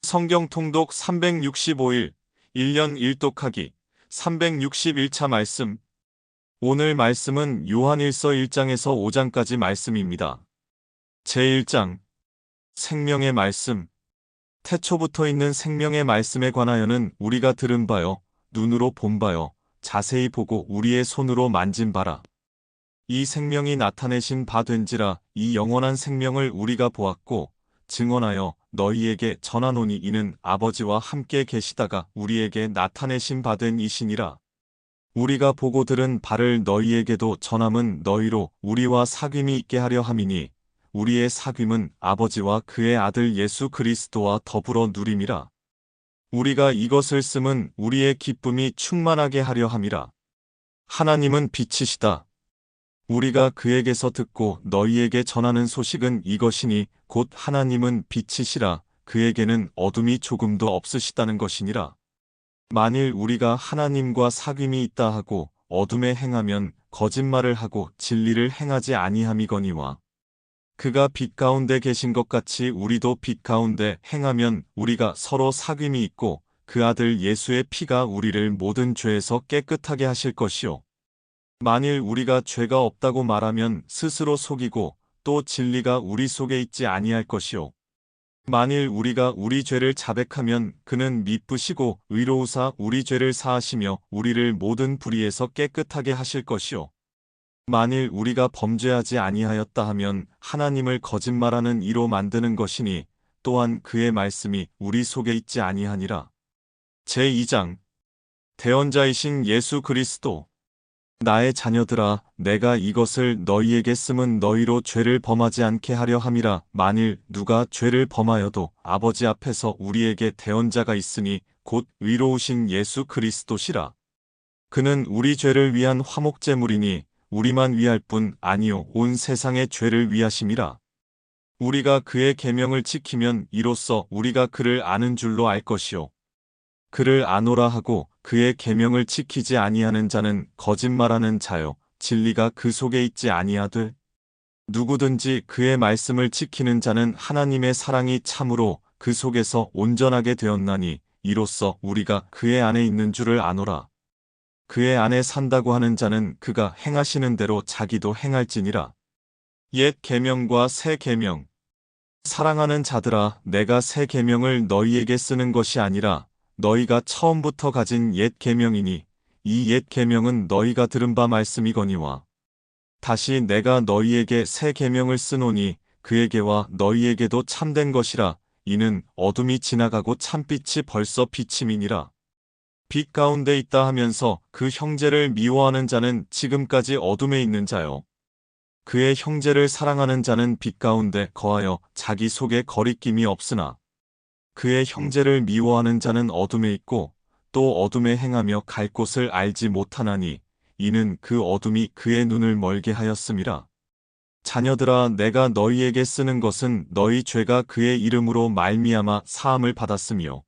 성경 통독 365일 1년 1독하기 361차 말씀. 오늘 말씀은 요한일서 1장에서 5장까지 말씀입니다. 제1장 생명의 말씀. 태초부터 있는 생명의 말씀에 관하여는 우리가 들은 바요, 눈으로 본 바요, 자세히 보고 우리의 손으로 만진 바라. 이 생명이 나타내신 바 된지라. 이 영원한 생명을 우리가 보았고 증언하여 너희에게 전하노니 이는 아버지와 함께 계시다가 우리에게 나타내신 바 된 이시니라. 우리가 보고 들은 바를 너희에게도 전함은 너희로 우리와 사귐이 있게 하려 함이니 우리의 사귐은 아버지와 그의 아들 예수 그리스도와 더불어 누림이라. 우리가 이것을 쓰면 우리의 기쁨이 충만하게 하려 함이라. 하나님은 빛이시다. 우리가 그에게서 듣고 너희에게 전하는 소식은 이것이니 곧 하나님은 빛이시라. 그에게는 어둠이 조금도 없으시다는 것이니라. 만일 우리가 하나님과 사귐이 있다 하고 어둠에 행하면 거짓말을 하고 진리를 행하지 아니함이거니와 그가 빛 가운데 계신 것 같이 우리도 빛 가운데 행하면 우리가 서로 사귐이 있고 그 아들 예수의 피가 우리를 모든 죄에서 깨끗하게 하실 것이요. 만일 우리가 죄가 없다고 말하면 스스로 속이고 또 진리가 우리 속에 있지 아니할 것이요. 만일 우리가 우리 죄를 자백하면 그는 미쁘시고 의로우사 우리 죄를 사하시며 우리를 모든 불의에서 깨끗하게 하실 것이요. 만일 우리가 범죄하지 아니하였다 하면 하나님을 거짓말하는 이로 만드는 것이니 또한 그의 말씀이 우리 속에 있지 아니하니라. 제2장 대언자이신 예수 그리스도. 나의 자녀들아, 내가 이것을 너희에게 쓰면 너희로 죄를 범하지 않게 하려 함이라. 만일 누가 죄를 범하여도 아버지 앞에서 우리에게 대언자가 있으니 곧 의로우신 예수 그리스도시라. 그는 우리 죄를 위한 화목제물이니 우리만 위할 뿐 아니요 온 세상의 죄를 위하심이라. 우리가 그의 계명을 지키면 이로써 우리가 그를 아는 줄로 알 것이요. 그를 아노라 하고 그의 계명을 지키지 아니하는 자는 거짓말하는 자요 진리가 그 속에 있지 아니하되 누구든지 그의 말씀을 지키는 자는 하나님의 사랑이 참으로 그 속에서 온전하게 되었나니 이로써 우리가 그의 안에 있는 줄을 아노라. 그의 안에 산다고 하는 자는 그가 행하시는 대로 자기도 행할지니라. 옛 계명과 새 계명. 사랑하는 자들아, 내가 새 계명을 너희에게 쓰는 것이 아니라 너희가 처음부터 가진 옛 계명이니 이 옛 계명은 너희가 들은 바 말씀이거니와 다시 내가 너희에게 새 계명을 쓰노니 그에게와 너희에게도 참된 것이라. 이는 어둠이 지나가고 참빛이 벌써 비침이니라. 빛 가운데 있다 하면서 그 형제를 미워하는 자는 지금까지 어둠에 있는 자요. 그의 형제를 사랑하는 자는 빛 가운데 거하여 자기 속에 거리낌이 없으나 그의 형제를 미워하는 자는 어둠에 있고 또 어둠에 행하며 갈 곳을 알지 못하나니 이는 그 어둠이 그의 눈을 멀게 하였음이라. 자녀들아, 내가 너희에게 쓰는 것은 너희 죄가 그의 이름으로 말미암아 사함을 받았으며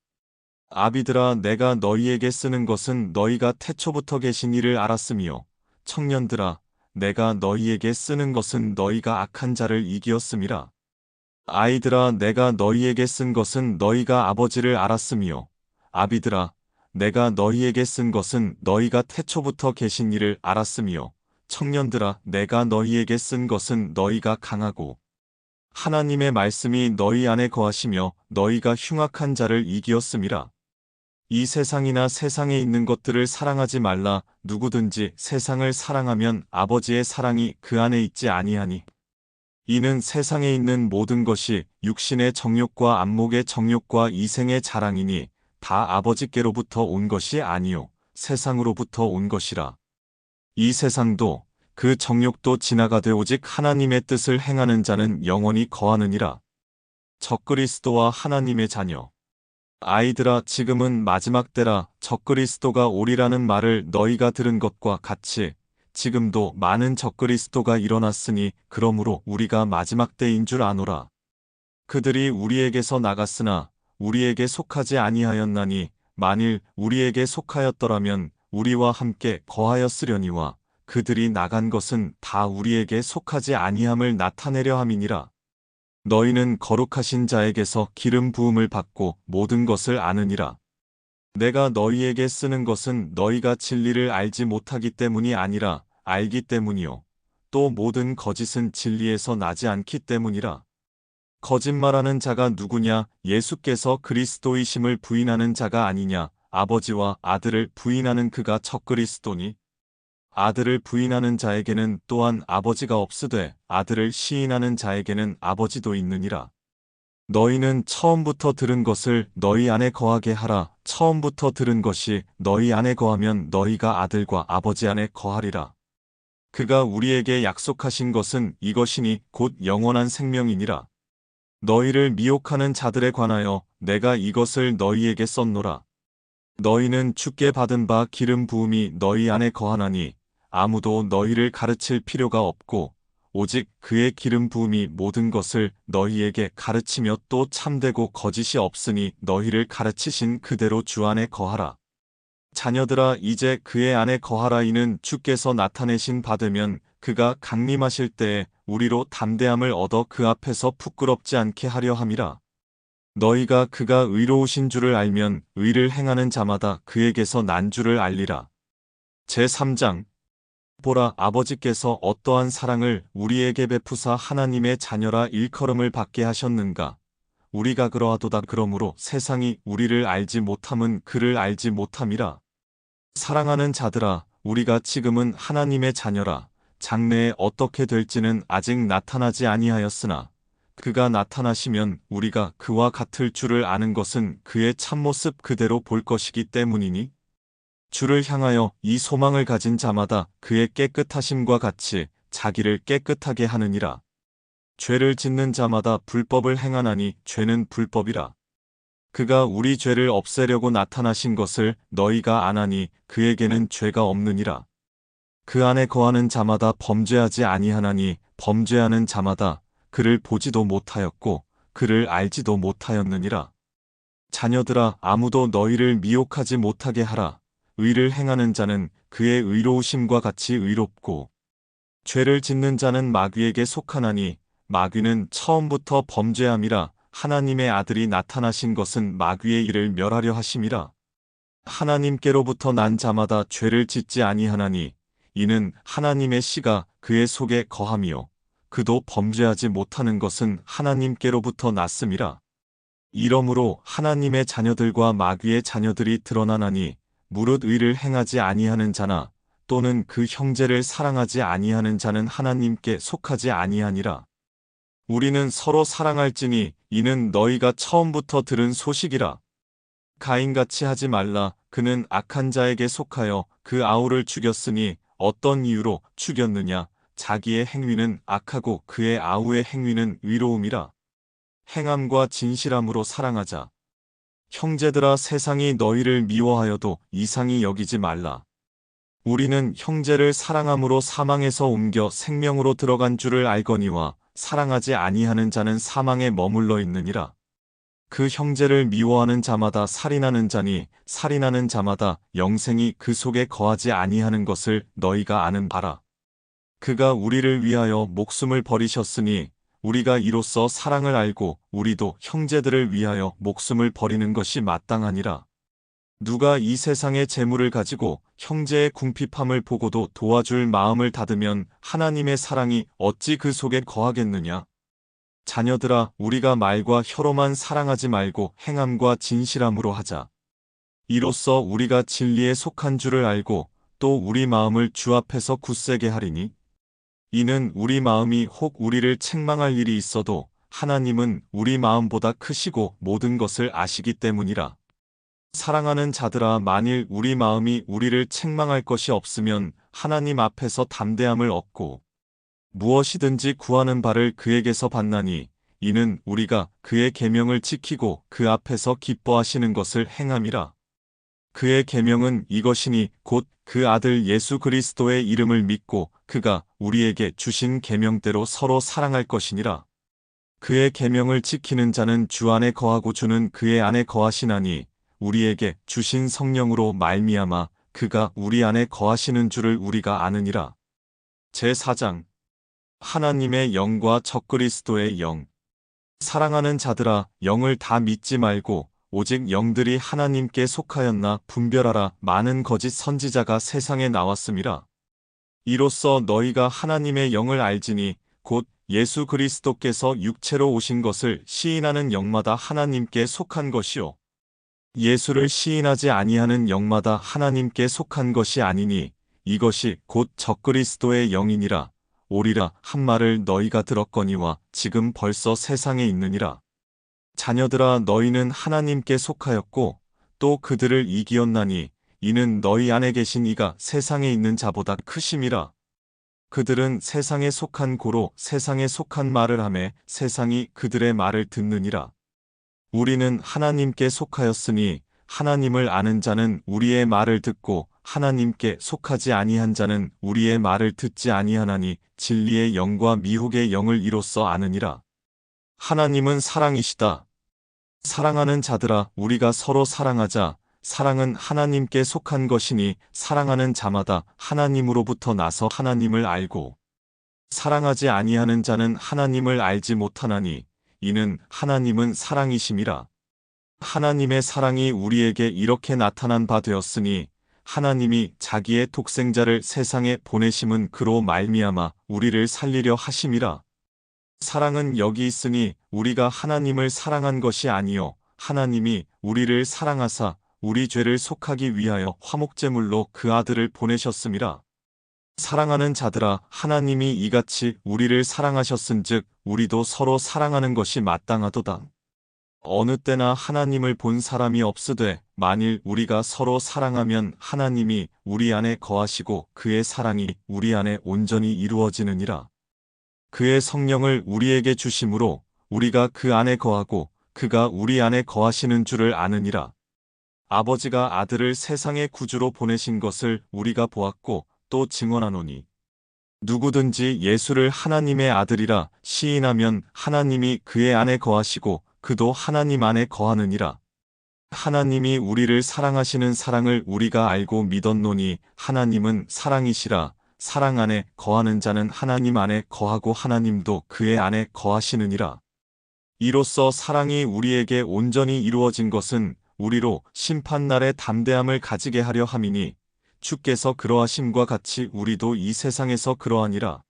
아비들아, 내가 너희에게 쓰는 것은 너희가 태초부터 계신 이를 알았으며 청년들아, 내가 너희에게 쓰는 것은 너희가 악한 자를 이기었음이라. 아이들아, 내가 너희에게 쓴 것은 너희가 아버지를 알았으며 아비들아, 내가 너희에게 쓴 것은 너희가 태초부터 계신 이를 알았으며 청년들아, 내가 너희에게 쓴 것은 너희가 강하고 하나님의 말씀이 너희 안에 거하시며 너희가 흉악한 자를 이기었음이라. 이 세상이나 세상에 있는 것들을 사랑하지 말라. 누구든지 세상을 사랑하면 아버지의 사랑이 그 안에 있지 아니하니 이는 세상에 있는 모든 것이 육신의 정욕과 안목의 정욕과 이생의 자랑이니 다 아버지께로부터 온 것이 아니요 세상으로부터 온 것이라. 이 세상도 그 정욕도 지나가되 오직 하나님의 뜻을 행하는 자는 영원히 거하느니라. 적그리스도와 하나님의 자녀. 아이들아, 지금은 마지막 때라. 적그리스도가 오리라는 말을 너희가 들은 것과 같이 지금도 많은 적그리스도가 일어났으니 그러므로 우리가 마지막 때인 줄 아노라. 그들이 우리에게서 나갔으나 우리에게 속하지 아니하였나니 만일 우리에게 속하였더라면 우리와 함께 거하였으려니와 그들이 나간 것은 다 우리에게 속하지 아니함을 나타내려 함이니라. 너희는 거룩하신 자에게서 기름 부음을 받고 모든 것을 아느니라. 내가 너희에게 쓰는 것은 너희가 진리를 알지 못하기 때문이 아니라 알기 때문이요. 또 모든 거짓은 진리에서 나지 않기 때문이라. 거짓말하는 자가 누구냐? 예수께서 그리스도이심을 부인하는 자가 아니냐? 아버지와 아들을 부인하는 그가 적그리스도니. 아들을 부인하는 자에게는 또한 아버지가 없으되 아들을 시인하는 자에게는 아버지도 있느니라. 너희는 처음부터 들은 것을 너희 안에 거하게 하라. 처음부터 들은 것이 너희 안에 거하면 너희가 아들과 아버지 안에 거하리라. 그가 우리에게 약속하신 것은 이것이니 곧 영원한 생명이니라. 너희를 미혹하는 자들에 관하여 내가 이것을 너희에게 썼노라. 너희는 주께 받은 바 기름 부음이 너희 안에 거하나니 아무도 너희를 가르칠 필요가 없고 오직 그의 기름 부음이 모든 것을 너희에게 가르치며 또 참되고 거짓이 없으니 너희를 가르치신 그대로 주 안에 거하라. 자녀들아 이제 그의 안에 거하라. 이는 주께서 나타내신 바 되면 그가 강림하실 때에 우리로 담대함을 얻어 그 앞에서 부끄럽지 않게 하려 함이라. 너희가 그가 의로우신 줄을 알면 의를 행하는 자마다 그에게서 난 줄을 알리라. 제3장 보라, 아버지께서 어떠한 사랑을 우리에게 베푸사 하나님의 자녀라 일컬음을 받게 하셨는가. 우리가 그러하도다. 그러므로 세상이 우리를 알지 못함은 그를 알지 못함이라. 사랑하는 자들아, 우리가 지금은 하나님의 자녀라. 장래에 어떻게 될지는 아직 나타나지 아니하였으나 그가 나타나시면 우리가 그와 같을 줄을 아는 것은 그의 참모습 그대로 볼 것이기 때문이니 주를 향하여 이 소망을 가진 자마다 그의 깨끗하심과 같이 자기를 깨끗하게 하느니라. 죄를 짓는 자마다 불법을 행하나니 죄는 불법이라. 그가 우리 죄를 없애려고 나타나신 것을 너희가 아나니 그에게는 죄가 없느니라. 그 안에 거하는 자마다 범죄하지 아니하나니 범죄하는 자마다 그를 보지도 못하였고 그를 알지도 못하였느니라. 자녀들아 아무도 너희를 미혹하지 못하게 하라. 의를 행하는 자는 그의 의로우심과 같이 의롭고 죄를 짓는 자는 마귀에게 속하나니 마귀는 처음부터 범죄함이라. 하나님의 아들이 나타나신 것은 마귀의 일을 멸하려 하심이라. 하나님께로부터 난 자마다 죄를 짓지 아니하나니 이는 하나님의 씨가 그의 속에 거함이요 그도 범죄하지 못하는 것은 하나님께로부터 났음이라. 이러므로 하나님의 자녀들과 마귀의 자녀들이 드러나나니 무릇 의를 행하지 아니하는 자나 또는 그 형제를 사랑하지 아니하는 자는 하나님께 속하지 아니하니라. 우리는 서로 사랑할지니 이는 너희가 처음부터 들은 소식이라. 가인같이 하지 말라. 그는 악한 자에게 속하여 그 아우를 죽였으니 어떤 이유로 죽였느냐. 자기의 행위는 악하고 그의 아우의 행위는 의로움이라. 행함과 진실함으로 사랑하자. 형제들아 세상이 너희를 미워하여도 이상히 여기지 말라. 우리는 형제를 사랑함으로 사망에서 옮겨 생명으로 들어간 줄을 알거니와 사랑하지 아니하는 자는 사망에 머물러 있느니라. 그 형제를 미워하는 자마다 살인하는 자니 살인하는 자마다 영생이 그 속에 거하지 아니하는 것을 너희가 아는 바라. 그가 우리를 위하여 목숨을 버리셨으니 우리가 이로써 사랑을 알고 우리도 형제들을 위하여 목숨을 버리는 것이 마땅하니라. 누가 이 세상의 재물을 가지고 형제의 궁핍함을 보고도 도와줄 마음을 닫으면 하나님의 사랑이 어찌 그 속에 거하겠느냐. 자녀들아 우리가 말과 혀로만 사랑하지 말고 행함과 진실함으로 하자. 이로써 우리가 진리에 속한 줄을 알고 또 우리 마음을 주 앞에서 굳세게 하리니 이는 우리 마음이 혹 우리를 책망할 일이 있어도 하나님은 우리 마음보다 크시고 모든 것을 아시기 때문이라. 사랑하는 자들아 만일 우리 마음이 우리를 책망할 것이 없으면 하나님 앞에서 담대함을 얻고 무엇이든지 구하는 바를 그에게서 받나니 이는 우리가 그의 계명을 지키고 그 앞에서 기뻐하시는 것을 행함이라. 그의 계명은 이것이니 곧 그 아들 예수 그리스도의 이름을 믿고 그가 우리에게 주신 계명대로 서로 사랑할 것이니라. 그의 계명을 지키는 자는 주 안에 거하고 주는 그의 안에 거하시나니 우리에게 주신 성령으로 말미암아 그가 우리 안에 거하시는 줄을 우리가 아느니라. 제4장 하나님의 영과 적그리스도의 영 사랑하는 자들아, 영을 다 믿지 말고 오직 영들이 하나님께 속하였나 분별하라. 많은 거짓 선지자가 세상에 나왔음이라. 이로써 너희가 하나님의 영을 알지니 곧 예수 그리스도께서 육체로 오신 것을 시인하는 영마다 하나님께 속한 것이요 예수를 시인하지 아니하는 영마다 하나님께 속한 것이 아니니 이것이 곧 적그리스도의 영이니라. 오리라 한 말을 너희가 들었거니와 지금 벌써 세상에 있느니라. 자녀들아, 너희는 하나님께 속하였고 또 그들을 이기었나니 이는 너희 안에 계신 이가 세상에 있는 자보다 크심이라. 그들은 세상에 속한 고로 세상에 속한 말을 하매 세상이 그들의 말을 듣느니라. 우리는 하나님께 속하였으니 하나님을 아는 자는 우리의 말을 듣고 하나님께 속하지 아니한 자는 우리의 말을 듣지 아니하나니 진리의 영과 미혹의 영을 이로써 아느니라. 하나님은 사랑이시다. 사랑하는 자들아, 우리가 서로 사랑하자. 사랑은 하나님께 속한 것이니 사랑하는 자마다 하나님으로부터 나서 하나님을 알고 사랑하지 아니하는 자는 하나님을 알지 못하나니 이는 하나님은 사랑이심이라. 하나님의 사랑이 우리에게 이렇게 나타난 바 되었으니 하나님이 자기의 독생자를 세상에 보내심은 그로 말미암아 우리를 살리려 하심이라. 사랑은 여기 있으니 우리가 하나님을 사랑한 것이 아니요 하나님이 우리를 사랑하사 우리 죄를 속하기 위하여 화목제물로 그 아들을 보내셨음이라. 사랑하는 자들아, 하나님이 이같이 우리를 사랑하셨은즉 우리도 서로 사랑하는 것이 마땅하도다. 어느 때나 하나님을 본 사람이 없으되 만일 우리가 서로 사랑하면 하나님이 우리 안에 거하시고 그의 사랑이 우리 안에 온전히 이루어지느니라. 그의 성령을 우리에게 주심으로 우리가 그 안에 거하고 그가 우리 안에 거하시는 줄을 아느니라. 아버지가 아들을 세상의 구주로 보내신 것을 우리가 보았고 또 증언하노니 누구든지 예수를 하나님의 아들이라 시인하면 하나님이 그의 안에 거하시고 그도 하나님 안에 거하느니라. 하나님이 우리를 사랑하시는 사랑을 우리가 알고 믿었노니 하나님은 사랑이시라. 사랑 안에 거하는 자는 하나님 안에 거하고 하나님도 그의 안에 거하시느니라. 이로써 사랑이 우리에게 온전히 이루어진 것은 우리로 심판날의 담대함을 가지게 하려 함이니 주께서 그러하심과 같이 우리도 이 세상에서 그러하니라.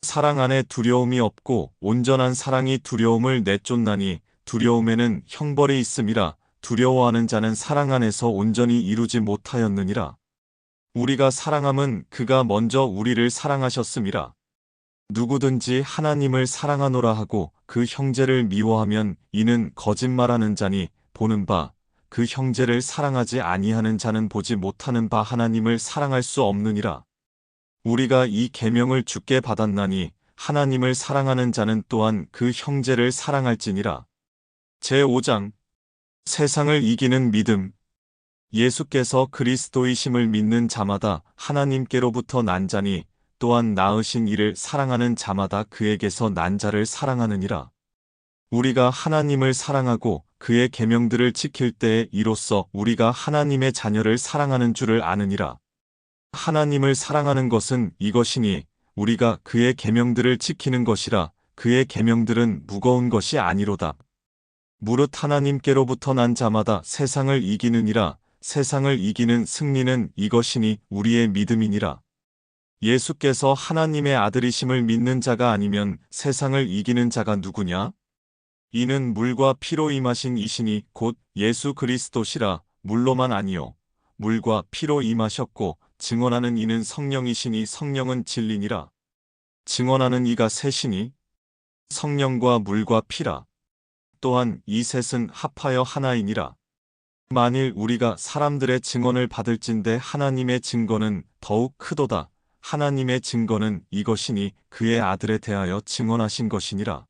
사랑 안에 두려움이 없고 온전한 사랑이 두려움을 내쫓나니 두려움에는 형벌이 있음이라. 두려워하는 자는 사랑 안에서 온전히 이루지 못하였느니라. 우리가 사랑함은 그가 먼저 우리를 사랑하셨음이라. 누구든지 하나님을 사랑하노라 하고 그 형제를 미워하면 이는 거짓말하는 자니 보는 바 그 형제를 사랑하지 아니하는 자는 보지 못하는 바 하나님을 사랑할 수 없느니라. 우리가 이 계명을 주께 받았나니 하나님을 사랑하는 자는 또한 그 형제를 사랑할지니라. 제5장 세상을 이기는 믿음. 예수께서 그리스도이심을 믿는 자마다 하나님께로부터 난 자니 또한 낳으신 이를 사랑하는 자마다 그에게서 난 자를 사랑하느니라. 우리가 하나님을 사랑하고 그의 계명들을 지킬 때에 이로써 우리가 하나님의 자녀를 사랑하는 줄을 아느니라. 하나님을 사랑하는 것은 이것이니 우리가 그의 계명들을 지키는 것이라. 그의 계명들은 무거운 것이 아니로다. 무릇 하나님께로부터 난 자마다 세상을 이기느니라. 세상을 이기는 승리는 이것이니 우리의 믿음이니라. 예수께서 하나님의 아들이심을 믿는 자가 아니면 세상을 이기는 자가 누구냐? 이는 물과 피로 임하신 이시니 곧 예수 그리스도시라. 물로만 아니요 물과 피로 임하셨고 증언하는 이는 성령이시니 성령은 진리니라. 증언하는 이가 셋이니 성령과 물과 피라. 또한 이 셋은 합하여 하나이니라. 만일 우리가 사람들의 증언을 받을진대 하나님의 증거는 더욱 크도다. 하나님의 증거는 이것이니 그의 아들에 대하여 증언하신 것이니라.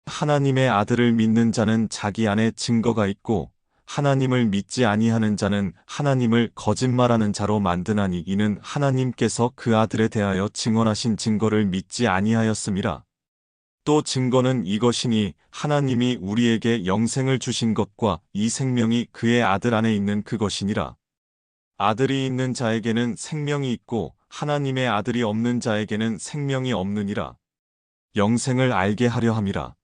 하나님의 아들을 믿는 자는 자기 안에 증거가 있고 하나님을 믿지 아니하는 자는 하나님을 거짓말하는 자로 만드나니 이는 하나님께서 그 아들에 대하여 증언하신 증거를 믿지 아니하였음이라. 또 증거는 이것이니 하나님이 우리에게 영생을 주신 것과 이 생명이 그의 아들 안에 있는 그것이니라. 아들이 있는 자에게는 생명이 있고 하나님의 아들이 없는 자에게는 생명이 없느니라. 영생을 알게 하려 함이라.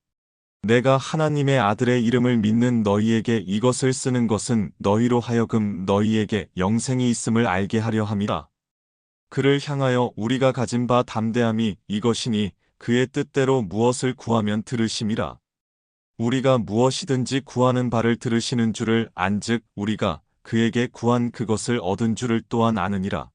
내가 하나님의 아들의 이름을 믿는 너희에게 이것을 쓰는 것은 너희로 하여금 너희에게 영생이 있음을 알게 하려 함이라. 그를 향하여 우리가 가진 바 담대함이 이것이니 그의 뜻대로 무엇을 구하면 들으심이라. 우리가 무엇이든지 구하는 바를 들으시는 줄을 안즉 우리가 그에게 구한 그것을 얻은 줄을 또한 아느니라.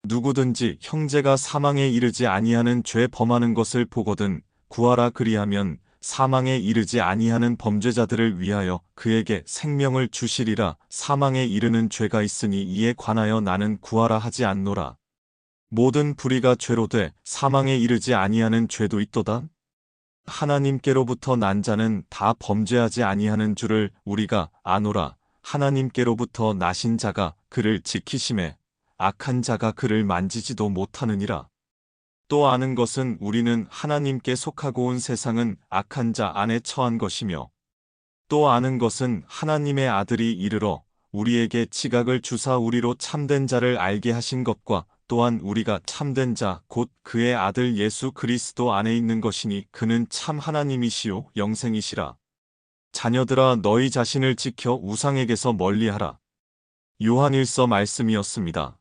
누구든지 형제가 사망에 이르지 아니하는 죄 범하는 것을 보거든 구하라 그리하면 사망에 이르지 아니하는 범죄자들을 위하여 그에게 생명을 주시리라. 사망에 이르는 죄가 있으니 이에 관하여 나는 구하라 하지 않노라. 모든 불의가 죄로 돼 사망에 이르지 아니하는 죄도 있도다. 하나님께로부터 난 자는 다 범죄하지 아니하는 줄을 우리가 아노라. 하나님께로부터 나신 자가 그를 지키심에 악한 자가 그를 만지지도 못하느니라. 또 아는 것은 우리는 하나님께 속하고 온 세상은 악한 자 안에 처한 것이며 또 아는 것은 하나님의 아들이 이르러 우리에게 지각을 주사 우리로 참된 자를 알게 하신 것과 또한 우리가 참된 자 곧 그의 아들 예수 그리스도 안에 있는 것이니 그는 참 하나님이시요 영생이시라. 자녀들아 너희 자신을 지켜 우상에게서 멀리하라. 요한일서 말씀이었습니다.